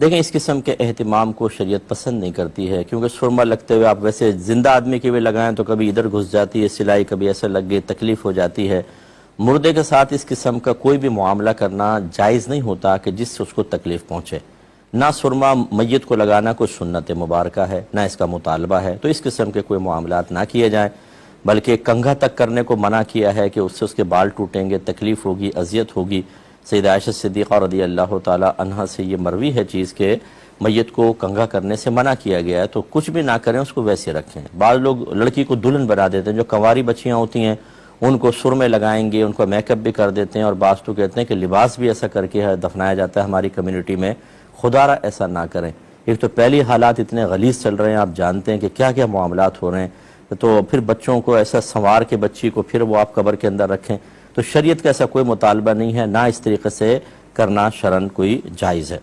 دیکھیں اس قسم کے اہتمام کو شریعت پسند نہیں کرتی ہے، کیونکہ سرما لگتے ہوئے آپ ویسے زندہ آدمی کے بھی لگائیں تو کبھی ادھر گھس جاتی ہے سلائی، کبھی ایسا لگ گئی تکلیف ہو جاتی ہے۔ مردے کے ساتھ اس قسم کا کوئی بھی معاملہ کرنا جائز نہیں ہوتا کہ جس سے اس کو تکلیف پہنچے۔ نہ سرما میت کو لگانا کوئی سنت مبارکہ ہے، نہ اس کا مطالبہ ہے، تو اس قسم کے کوئی معاملات نہ کیے جائیں، بلکہ کنگھا تک کرنے کو منع کیا ہے کہ اس کے بال ٹوٹیں گے، تکلیف ہوگی، اذیت ہوگی۔ سیدہ عائشہ صدیقہ رضی اللہ تعالی عنہا سے یہ مروی ہے چیز کہ میت کو کنگھا کرنے سے منع کیا گیا ہے، تو کچھ بھی نہ کریں، اس کو ویسے رکھیں۔ بعض لوگ لڑکی کو دلہن بنا دیتے ہیں، جو کنواری بچیاں ہوتی ہیں ان کو سرمے لگائیں گے، ان کو میک اپ بھی کر دیتے ہیں، اور بعض تو کہتے ہیں کہ لباس بھی ایسا کر کے دفنایا جاتا ہے ہماری کمیونٹی میں۔ خدا را ایسا نہ کریں۔ ایک تو پہلی حالات اتنے غلیظ چل رہے ہیں، آپ جانتے ہیں کہ کیا کیا معاملات ہو رہے ہیں، تو پھر بچوں کو ایسا سنوار کے بچی کو پھر وہ آپ قبر کے اندر رکھیں، تو شریعت کا ایسا کوئی مطالبہ نہیں ہے، نہ اس طریقے سے کرنا شرعاً کوئی جائز ہے۔